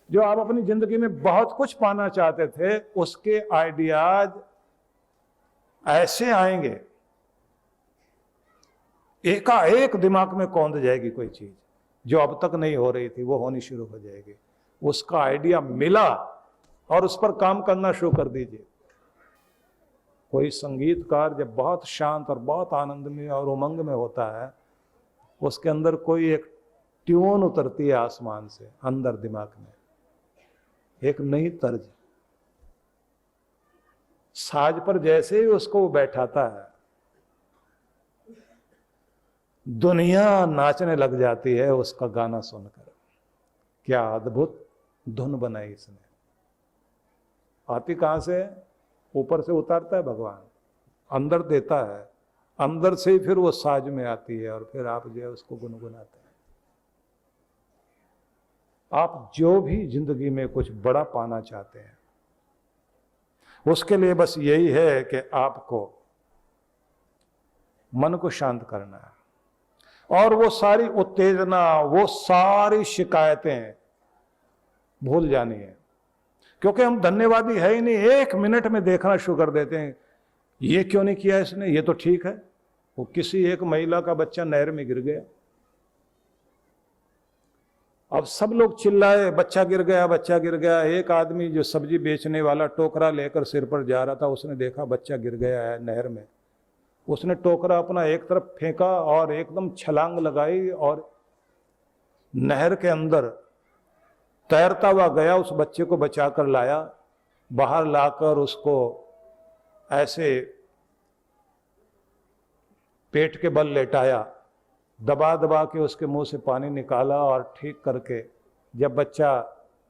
जो आप अपनी जिंदगी में बहुत कुछ पाना चाहते थे, उसके आइडियाज ऐसे आएंगे, एकाएक दिमाग में कौंध जाएगी कोई चीज जो अब तक नहीं हो रही थी, वो होनी शुरू हो जाएगी। उसका आइडिया मिला और उस पर काम करना शुरू कर दीजिए। कोई संगीतकार जब बहुत शांत और बहुत आनंद में और उमंग में होता है, उसके अंदर कोई एक ट्यून उतरती है आसमान से, अंदर दिमाग में एक नई तर्ज। साज पर जैसे ही उसको वो बैठाता है, दुनिया नाचने लग जाती है उसका गाना सुनकर। क्या अद्भुत धुन बनाई इसने। आती कहां से? ऊपर से उतारता है भगवान, अंदर देता है, अंदर से ही फिर वो साज में आती है और फिर आप जो है उसको गुनगुनाते हैं। आप जो भी जिंदगी में कुछ बड़ा पाना चाहते हैं, उसके लिए बस यही है कि आपको मन को शांत करना है और वो सारी उत्तेजना, वो सारी शिकायतें भूल जानी है। क्योंकि हम धन्यवादी है ही नहीं। एक मिनट में देखना शुरू कर देते हैं, ये क्यों नहीं किया इसने, ये तो ठीक है। वो किसी एक महिला का बच्चा नहर में गिर गया, अब सब लोग चिल्लाए, बच्चा गिर गया, बच्चा गिर गया। एक आदमी जो सब्जी बेचने वाला टोकरा लेकर सिर पर जा रहा था, उसने देखा बच्चा गिर गया है नहर में। उसने टोकरा अपना एक तरफ फेंका और एकदम छलांग लगाई और नहर के अंदर तैरता हुआ गया, उस बच्चे को बचाकर लाया, बाहर लाकर उसको ऐसे पेट के बल लेटाया, दबा दबा के उसके मुंह से पानी निकाला और ठीक करके जब बच्चा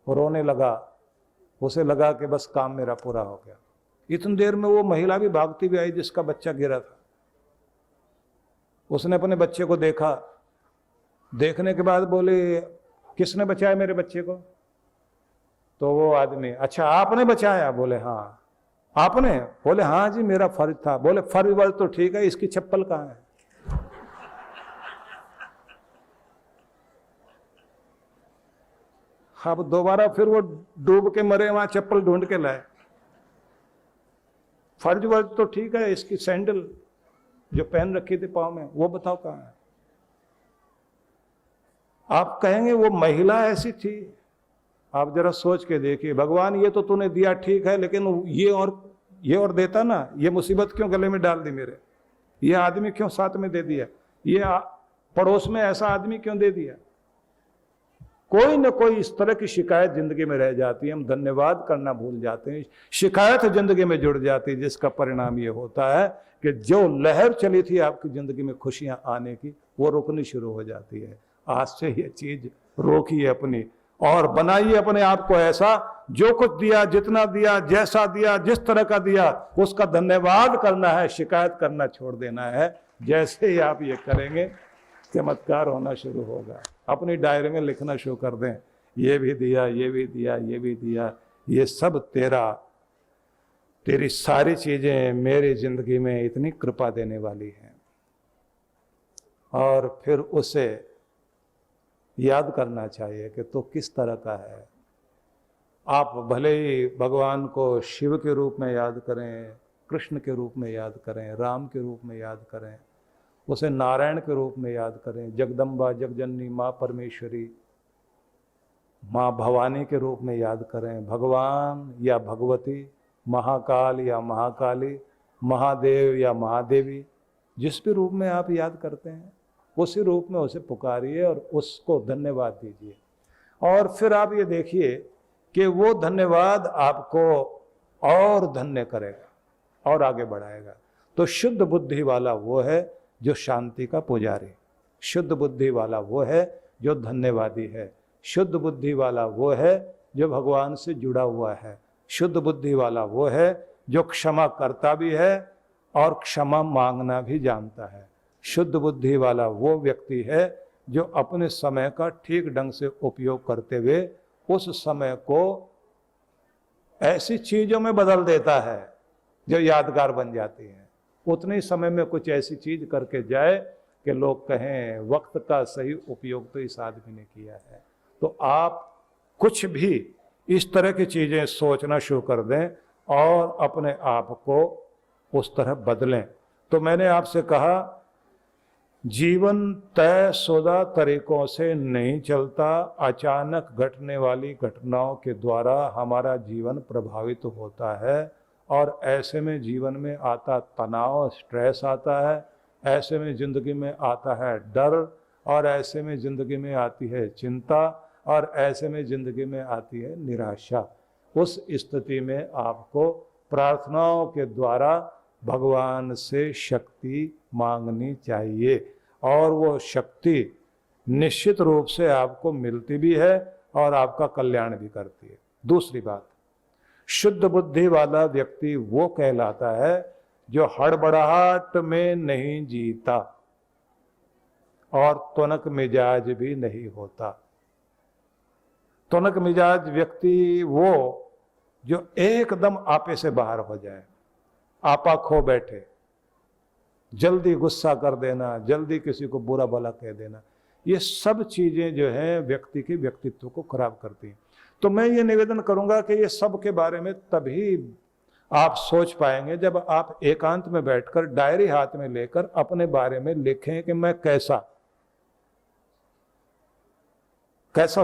रोने लगा, उसे लगा कि बस काम मेरा पूरा हो गया। इतनी देर में वो महिला भी भागती भी आई जिसका बच्चा गिरा था। उसने अपने बच्चे को देखा, देखने के बाद बोले, किसने बचाया मेरे बच्चे को? तो वो आदमी, अच्छा आपने बचाया? बोले हाँ। आपने? बोले हाँ जी, मेरा फर्ज था। बोले फर्ज वर्ज तो ठीक है, इसकी चप्पल कहाँ है? अब दोबारा फिर वो डूब के मरे, वहां चप्पल ढूंढ के लाए। फर्ज वर्ज तो ठीक है, इसकी सैंडल जो पहन रखी थी पांव में, वो बताओ कहां है? आप कहेंगे वो महिला ऐसी थी। आप जरा सोच के देखिए, भगवान ये तो तूने दिया ठीक है, लेकिन ये और देता ना, ये मुसीबत क्यों गले में डाल दी मेरे? ये आदमी क्यों साथ में दे दिया? ये पड़ोस में ऐसा आदमी क्यों दे दिया? कोई ना कोई इस तरह की शिकायत जिंदगी में रह जाती है। हम धन्यवाद करना भूल जाते हैं, शिकायत जिंदगी में जुड़ जाती है, जिसका परिणाम ये होता है कि जो लहर चली थी आपकी जिंदगी में खुशियां आने की, वो रुकनी शुरू हो जाती है। आज से ये चीज रोकिए अपनी और बनाइए अपने आप को ऐसा, जो कुछ दिया, जितना दिया, जैसा दिया, जिस तरह का दिया, उसका धन्यवाद करना है, शिकायत करना छोड़ देना है। जैसे ही आप ये करेंगे, चमत्कार होना शुरू होगा। अपनी डायरी में लिखना शुरू कर दें, ये भी दिया, ये भी दिया, ये भी दिया, ये सब तेरी सारी चीजें मेरी जिंदगी में इतनी कृपा देने वाली हैं। और फिर उसे याद करना चाहिए कि तो किस तरह का है। आप भले ही भगवान को शिव के रूप में याद करें, कृष्ण के रूप में याद करें, राम के रूप में याद करें, उसे नारायण के रूप में याद करें, जगदम्बा, जगजननी, माँ परमेश्वरी, माँ भवानी के रूप में याद करें, भगवान या भगवती, महाकाल या महाकाली, महादेव या महादेवी, जिस भी रूप में आप याद करते हैं उसी रूप में उसे पुकारिए और उसको धन्यवाद दीजिए। और फिर आप ये देखिए कि वो धन्यवाद आपको और धन्य करेगा और आगे बढ़ाएगा। तो शुद्ध बुद्धि वाला वो है जो शांति का पुजारी, शुद्ध बुद्धि वाला वो है जो धन्यवादी है, शुद्ध बुद्धि वाला वो है जो भगवान से जुड़ा हुआ है, शुद्ध बुद्धि वाला वो है जो क्षमा करता भी है और क्षमा मांगना भी जानता है। शुद्ध बुद्धि वाला वो व्यक्ति है जो अपने समय का ठीक ढंग से उपयोग करते हुए उस समय को ऐसी चीजों में बदल देता है जो यादगार बन जाती है। उतने समय में कुछ ऐसी चीज करके जाए कि लोग कहें वक्त का सही उपयोग तो इस आदमी ने किया है। तो आप कुछ भी इस तरह की चीजें सोचना शुरू कर दें और अपने आप को उस तरह बदलें। तो मैंने आपसे कहा, जीवन तयशुदा तरीकों से नहीं चलता, अचानक घटने वाली घटनाओं के द्वारा हमारा जीवन प्रभावित होता है। और ऐसे में जीवन में आता तनाव, स्ट्रेस आता है, ऐसे में जिंदगी में आता है डर, और ऐसे में जिंदगी में आती है चिंता, और ऐसे में जिंदगी में आती है निराशा। उस स्थिति में आपको प्रार्थनाओं के द्वारा भगवान से शक्ति मांगनी चाहिए, और वो शक्ति निश्चित रूप से आपको मिलती भी है और आपका कल्याण भी करती है। दूसरी बात, शुद्ध बुद्धि वाला व्यक्ति वो कहलाता है जो हड़बड़ाहट में नहीं जीता और तुनक मिजाज भी नहीं होता। तुनक मिजाज व्यक्ति वो जो एकदम आपे से बाहर हो जाए, आपा खो बैठे, जल्दी गुस्सा कर देना, जल्दी किसी को बुरा भला कह देना, ये सब चीजें जो है व्यक्ति के व्यक्तित्व को खराब करती हैं। तो मैं ये निवेदन करूंगा कि ये सब के बारे में तभी आप सोच पाएंगे जब आप एकांत में बैठकर डायरी हाथ में लेकर अपने बारे में लिखें कि मैं कैसा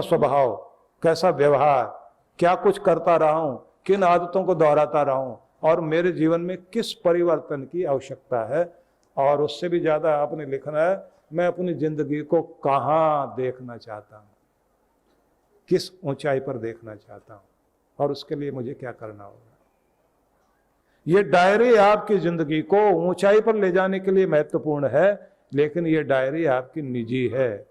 स्वभाव, कैसा व्यवहार, क्या कुछ करता रहा हूं, किन आदतों को दोहराता रहा हूं, और मेरे जीवन में किस परिवर्तन की आवश्यकता है। और उससे भी ज्यादा आपने लिखना है, मैं अपनी जिंदगी को कहां देखना चाहता हूं, किस ऊंचाई पर देखना चाहता हूं, और उसके लिए मुझे क्या करना होगा। ये डायरी आपकी जिंदगी को ऊंचाई पर ले जाने के लिए महत्वपूर्ण है, लेकिन ये डायरी आपकी निजी है,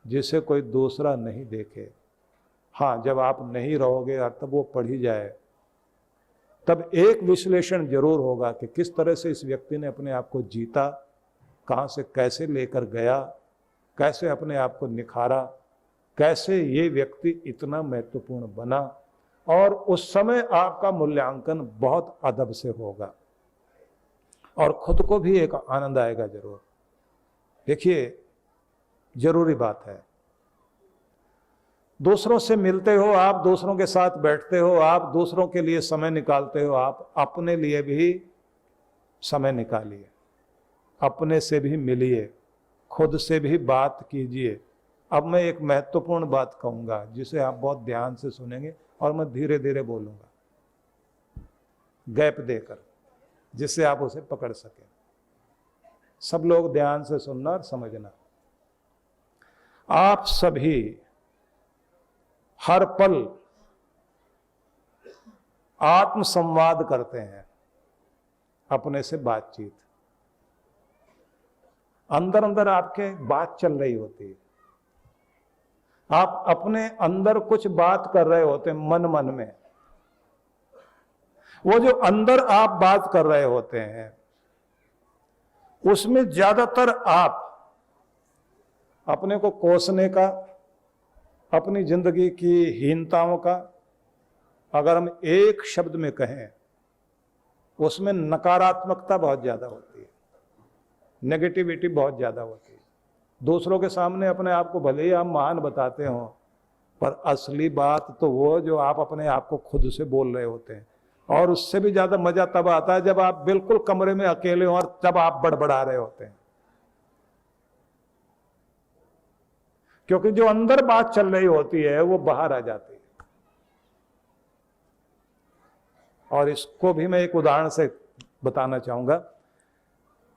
जिसे कोई दूसरा नहीं देखे। हाँ, जब आप नहीं रहोगे और तब वो पढ़ी जाए, तब एक विश्लेषण जरूर होगा कि किस तरह से इस व्यक्ति ने अपने आप को जीता, कहाँ से कैसे लेकर गया, कैसे अपने आप को निखारा, कैसे ये व्यक्ति इतना महत्वपूर्ण बना। और उस समय आपका मूल्यांकन बहुत अदब से होगा और खुद को भी एक आनंद आएगा जरूर। देखिए, जरूरी बात है, दूसरों से मिलते हो आप, दूसरों के साथ बैठते हो आप, दूसरों के लिए समय निकालते हो आप, अपने लिए भी समय निकालिए, अपने से भी मिलिए, खुद से भी बात कीजिए। अब मैं एक महत्वपूर्ण बात कहूंगा जिसे आप बहुत ध्यान से सुनेंगे, और मैं धीरे धीरे बोलूंगा, गैप देकर, जिससे आप उसे पकड़ सकें। सब लोग ध्यान से सुनना और समझना। आप सभी हर पल आत्म संवाद करते हैं, अपने से बातचीत, अंदर अंदर आपके बात चल रही होती है, आप अपने अंदर कुछ बात कर रहे होते हैं मन मन में। वो जो अंदर आप बात कर रहे होते हैं, उसमें ज्यादातर आप अपने को कोसने का, अपनी जिंदगी की हीनताओं का, अगर हम एक शब्द में कहें, उसमें नकारात्मकता बहुत ज्यादा होती है, नेगेटिविटी बहुत ज्यादा होती है। दूसरों के सामने अपने आप को भले ही आप महान बताते हो, पर असली बात तो वो जो आप अपने आप को खुद से बोल रहे होते हैं। और उससे भी ज्यादा मजा तब आता है जब आप बिल्कुल कमरे में अकेले हो और जब आप बड़बड़ा रहे होते हैं, क्योंकि जो अंदर बात चल रही होती है वो बाहर आ जाती है। और इसको भी मैं एक उदाहरण से बताना चाहूंगा।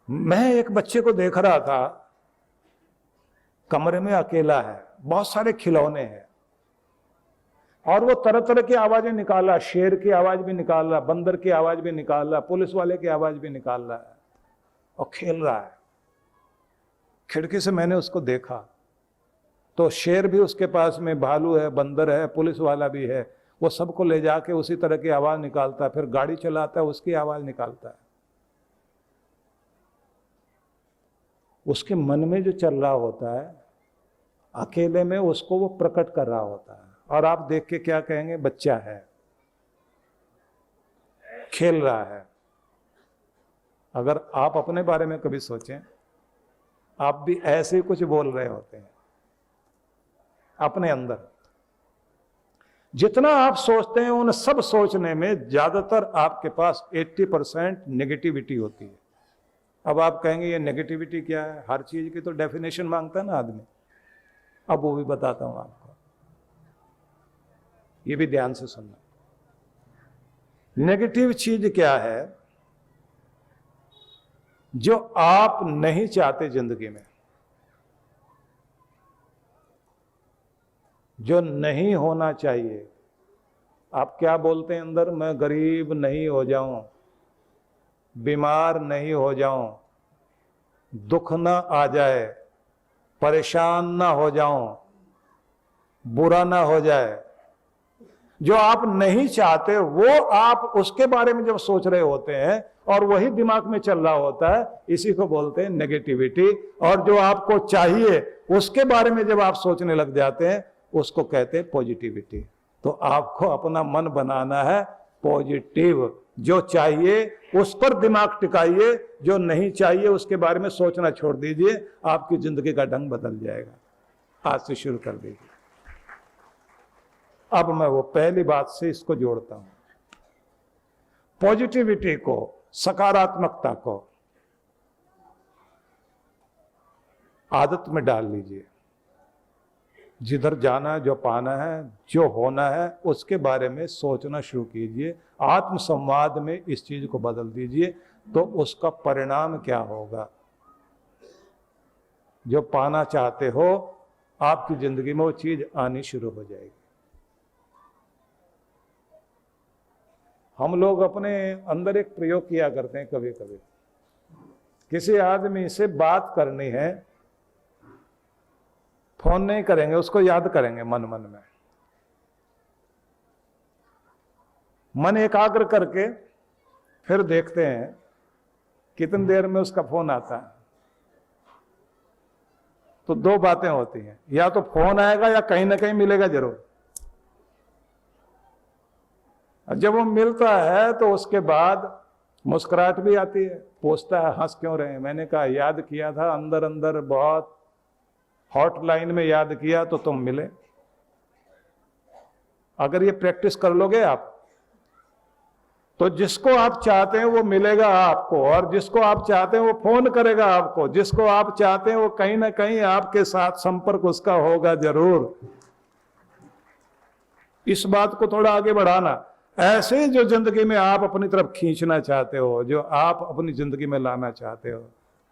मैं एक बच्चे को देख रहा था, कमरे में अकेला है, बहुत सारे खिलौने हैं, और वो तरह तरह की आवाजें निकाल रहा, शेर की आवाज भी निकाल रहा, बंदर की आवाज भी निकाल रहा, पुलिस वाले की आवाज भी निकाल रहा है, और खेल रहा है। खिड़की से मैंने उसको देखा तो शेर भी उसके पास में, भालू है, बंदर है, पुलिस वाला भी है, वो सबको ले जाके उसी तरह की आवाज निकालता है, फिर गाड़ी चलाता है, उसकी आवाज निकालता है। उसके मन में जो चल रहा होता है अकेले में, उसको वो प्रकट कर रहा होता है। और आप देख के क्या कहेंगे, बच्चा है, खेल रहा है। अगर आप अपने बारे में कभी सोचें, आप भी ऐसे ही कुछ बोल रहे होते हैं अपने अंदर, जितना आप सोचते हैं उन सब सोचने में ज्यादातर आपके पास 80% नेगेटिविटी होती है। अब आप कहेंगे ये नेगेटिविटी क्या है, हर चीज की तो डेफिनेशन मांगता है ना आदमी। अब वो भी बताता हूं आपको, ये भी ध्यान से सुनना। नेगेटिव चीज क्या है? जो आप नहीं चाहते जिंदगी में, जो नहीं होना चाहिए। आप क्या बोलते हैं अंदर? मैं गरीब नहीं हो जाऊं, बीमार नहीं हो जाऊं, दुख ना आ जाए, परेशान ना हो जाऊं, बुरा ना हो जाए। जो आप नहीं चाहते वो आप उसके बारे में जब सोच रहे होते हैं और वही दिमाग में चल रहा होता है, इसी को बोलते हैं नेगेटिविटी। और जो आपको चाहिए उसके बारे में जब आप सोचने लग जाते हैं उसको कहते हैं पॉजिटिविटी। तो आपको अपना मन बनाना है पॉजिटिव। जो चाहिए उस पर दिमाग टिकाइए, जो नहीं चाहिए उसके बारे में सोचना छोड़ दीजिए, आपकी जिंदगी का ढंग बदल जाएगा। आज से शुरू कर दीजिए। अब मैं वो पहली बात से इसको जोड़ता हूं, पॉजिटिविटी को, सकारात्मकता को आदत में डाल लीजिए। जिधर जाना है, जो पाना है, जो होना है, उसके बारे में सोचना शुरू कीजिए। आत्मसंवाद में इस चीज को बदल दीजिए, तो उसका परिणाम क्या होगा? जो पाना चाहते हो आपकी जिंदगी में वो चीज आनी शुरू हो जाएगी। हम लोग अपने अंदर एक प्रयोग किया करते हैं कभी कभी। किसी आदमी से बात करनी है, फोन नहीं करेंगे, उसको याद करेंगे मन मन में। मन एकाग्र करके फिर देखते हैं कितनी देर में उसका फोन आता है। तो दो बातें होती हैं, या तो फोन आएगा या कहीं ना कहीं मिलेगा जरूर। जब वो मिलता है तो उसके बाद मुस्कुराहट भी आती है, पूछता है हंस क्यों रहे हैं? मैंने कहा याद किया था, अंदर अंदर बहुत हॉटलाइन में याद किया तो तुम मिले। अगर ये प्रैक्टिस कर लोगे आप, तो जिसको आप चाहते हैं वो मिलेगा आपको, और जिसको आप चाहते हैं वो फोन करेगा आपको, जिसको आप चाहते हैं वो कहीं ना कहीं आपके साथ संपर्क उसका होगा जरूर। इस बात को थोड़ा आगे बढ़ाना। ऐसे जो जिंदगी में आप अपनी तरफ खींचना चाहते हो, जो आप अपनी जिंदगी में लाना चाहते हो,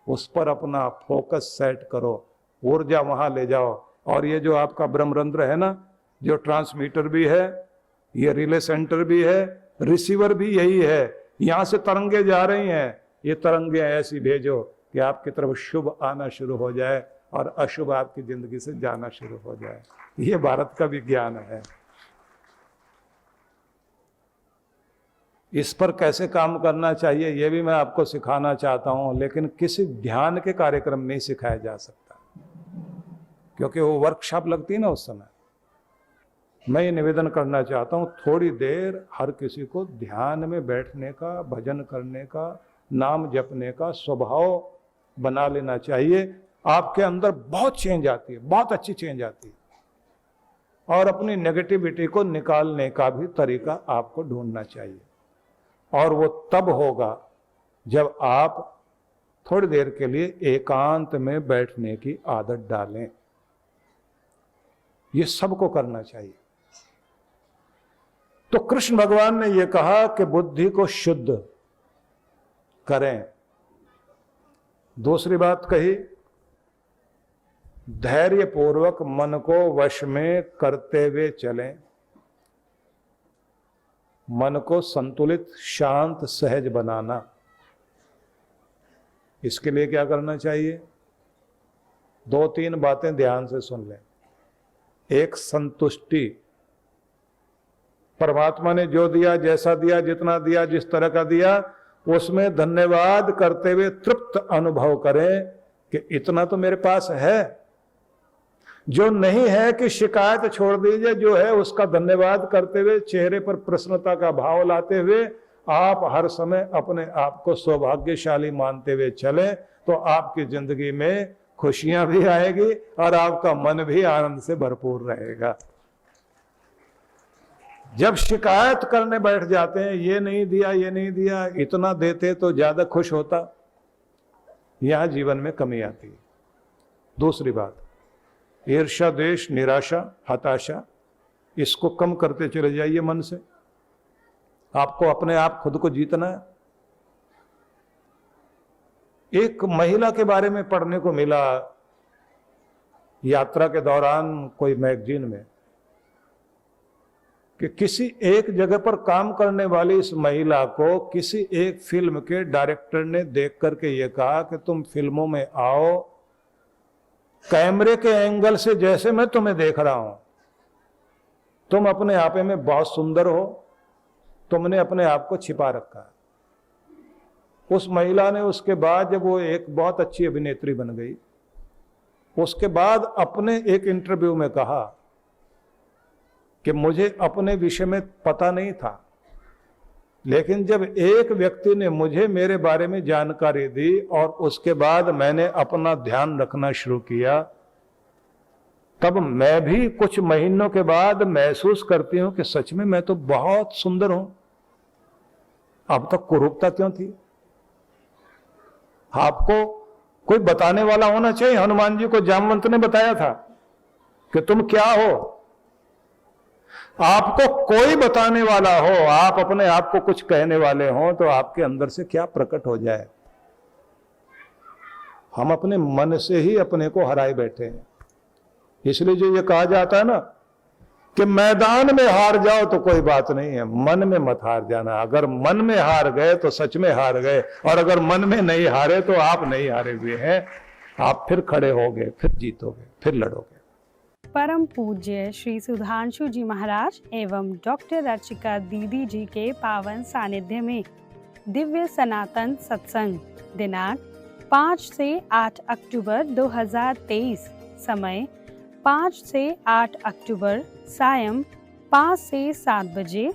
उस पर अपना फोकस सेट करो, ऊर्जा वहां ले जाओ। और ये जो आपका ब्रह्मरंध्र है ना, जो ट्रांसमीटर भी है, ये रिले सेंटर भी है, रिसीवर भी यही है। यहां से तरंगे जा रही हैं, ये तरंगे ऐसी भेजो कि आपकी तरफ शुभ आना शुरू हो जाए और अशुभ आपकी जिंदगी से जाना शुरू हो जाए। ये भारत का विज्ञान है। इस पर कैसे काम करना चाहिए ये भी मैं आपको सिखाना चाहता हूं, लेकिन किसी ध्यान के कार्यक्रम में नहीं सिखाया जा सकता, क्योंकि वो वर्कशॉप लगती है ना उस समय। मैं ये निवेदन करना चाहता हूं, थोड़ी देर हर किसी को ध्यान में बैठने का, भजन करने का, नाम जपने का स्वभाव बना लेना चाहिए। आपके अंदर बहुत चेंज आती है, बहुत अच्छी चेंज आती है। और अपनी नेगेटिविटी को निकालने का भी तरीका आपको ढूंढना चाहिए। और वो तब होगा जब आप थोड़ी देर के लिए एकांत में बैठने की आदत डालें। ये सबको करना चाहिए। तो कृष्ण भगवान ने यह कहा कि बुद्धि को शुद्ध करें। दूसरी बात कही, धैर्य पूर्वक मन को वश में करते हुए चलें। मन को संतुलित, शांत, सहज बनाना। इसके लिए क्या करना चाहिए? दो तीन बातें ध्यान से सुन लें। एक, संतुष्टि। परमात्मा ने जो दिया, जैसा दिया, जितना दिया, जिस तरह का दिया, उसमें धन्यवाद करते हुए तृप्त अनुभव करें कि इतना तो मेरे पास है। जो नहीं है कि शिकायत छोड़ दीजिए, जो है उसका धन्यवाद करते हुए, चेहरे पर प्रसन्नता का भाव लाते हुए आप हर समय अपने आप को सौभाग्यशाली मानते हुए चलें, तो आपकी जिंदगी में खुशियां भी आएगी और आपका मन भी आनंद से भरपूर रहेगा। जब शिकायत करने बैठ जाते हैं, ये नहीं दिया, ये नहीं दिया, इतना देते तो ज्यादा खुश होता, यहां जीवन में कमी आती है। दूसरी बात, ईर्ष्या, द्वेष, निराशा, हताशा, इसको कम करते चले जाइए मन से। आपको अपने आप खुद को जीतना है। एक महिला के बारे में पढ़ने को मिला यात्रा के दौरान कोई मैगजीन में, कि किसी एक जगह पर काम करने वाली इस महिला को किसी एक फिल्म के डायरेक्टर ने देख करके ये कहा कि तुम फिल्मों में आओ, कैमरे के एंगल से जैसे मैं तुम्हें देख रहा हूं, तुम अपने आप में बहुत सुंदर हो, तुमने अपने आप को छिपा रखा है। उस महिला ने उसके बाद, जब वो एक बहुत अच्छी अभिनेत्री बन गई, उसके बाद अपने एक इंटरव्यू में कहा कि मुझे अपने विषय में पता नहीं था, लेकिन जब एक व्यक्ति ने मुझे मेरे बारे में जानकारी दी और उसके बाद मैंने अपना ध्यान रखना शुरू किया, तब मैं भी कुछ महीनों के बाद महसूस करती हूं कि सच में मैं तो बहुत सुंदर हूं। अब तक कुरूपता क्यों थी? आपको कोई बताने वाला होना चाहिए। हनुमान जी को जामवंत ने बताया था कि तुम क्या हो। आपको कोई बताने वाला हो, आप अपने आप को कुछ कहने वाले हो, तो आपके अंदर से क्या प्रकट हो जाए। हम अपने मन से ही अपने को हराए बैठे हैं। इसलिए जो ये कहा जाता है ना कि मैदान में हार जाओ तो कोई बात नहीं है, मन में मत हार जाना। अगर मन में हार गए तो सच में हार गए, और अगर मन में नहीं हारे तो आप नहीं हारे हुए हैं। आप फिर खड़े होगे, फिर जीतोगे, फिर लड़ोगे। परम पूज्य श्री सुधांशु जी महाराज एवं डॉक्टर अर्चिका दीदी जी के पावन सानिध्य में दिव्य सनातन सत्संग दिनांक 5 से 8 अक्टूबर 2023, समय 5 से 8 अक्टूबर सायं 5 से 7 बजे,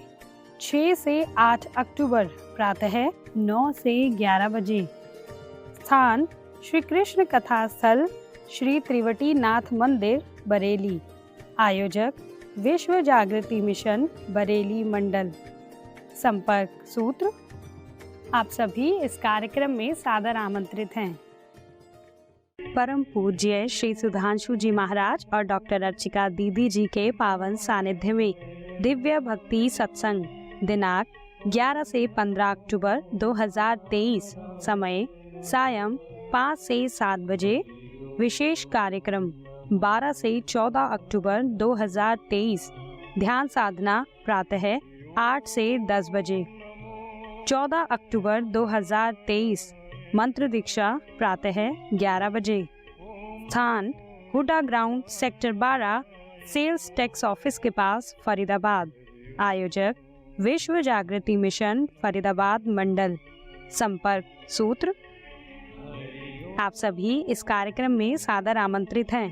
6 से 8 अक्टूबर प्रातः 9 से 11 बजे। स्थान श्री कृष्ण कथा स्थल श्री त्रिवटी नाथ मंदिर बरेली। आयोजक विश्व जागृति मिशन बरेली मंडल। संपर्क सूत्र। आप सभी इस कार्यक्रम में सादर आमंत्रित हैं। परम पूज्य श्री सुधांशु जी महाराज और डॉक्टर अर्चिका दीदी जी के पावन सानिध्य में दिव्य भक्ति सत्संग दिनांक 11 से 15 अक्टूबर 2023, समय सायं 5 से 7 बजे। विशेष कार्यक्रम 12 से 14 अक्टूबर 2023, ध्यान साधना प्रातः 8 से 10 बजे। 14 अक्टूबर 2023, मंत्र दीक्षा प्रातः 11 बजे। स्थान HUDA ground sector 12 sales tax office के पास फरीदाबाद। आयोजक विश्व जागृति मिशन फरीदाबाद मंडल। संपर्क सूत्र। आप सभी इस कार्यक्रम में सादर आमंत्रित हैं।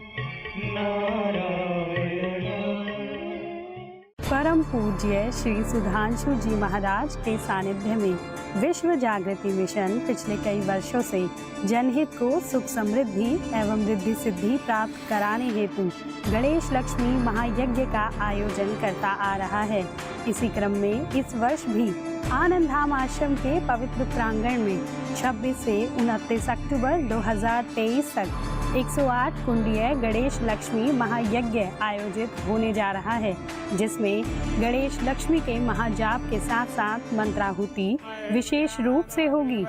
परम पूज्य श्री सुधांशु जी महाराज के सानिध्य में विश्व जागृति मिशन पिछले कई वर्षों से जनहित को सुख समृद्धि एवं रिद्धि सिद्धि प्राप्त कराने हेतु गणेश लक्ष्मी महायज्ञ का आयोजन करता आ रहा है। इसी क्रम में इस वर्ष भी आनंद धाम आश्रम के पवित्र प्रांगण में 26 से 29 अक्टूबर 2023 तक 108 कुंडीय गणेश लक्ष्मी महायज्ञ आयोजित होने जा रहा है, जिसमें गणेश लक्ष्मी के महाजाप के साथ साथ मंत्राहुति विशेष रूप से होगी।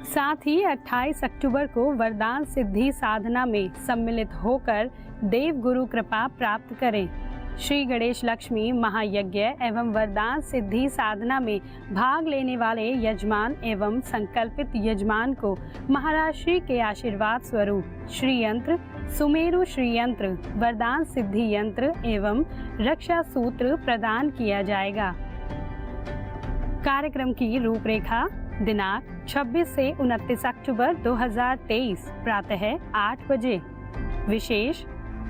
साथ ही 28 अक्टूबर को वरदान सिद्धि साधना में सम्मिलित होकर देव गुरु कृपा प्राप्त करें। श्री गणेश लक्ष्मी महायज्ञ एवं वरदान सिद्धि साधना में भाग लेने वाले यजमान एवं संकल्पित यजमान को महाराज श्री के आशीर्वाद स्वरूप श्री यंत्र, सुमेरु श्री यंत्र, वरदान सिद्धि यंत्र एवं रक्षा सूत्र प्रदान किया जाएगा। कार्यक्रम की रूपरेखा दिनांक 26 से 29 अक्टूबर 2023 प्रातः 8 बजे। विशेष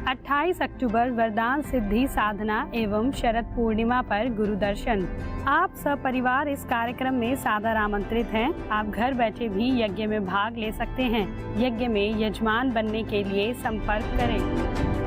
28 अक्टूबर वरदान सिद्धि साधना एवं शरद पूर्णिमा पर गुरु दर्शन। आप सपरिवार इस कार्यक्रम में सादर आमंत्रित हैं। आप घर बैठे भी यज्ञ में भाग ले सकते हैं। यज्ञ में यजमान बनने के लिए संपर्क करें।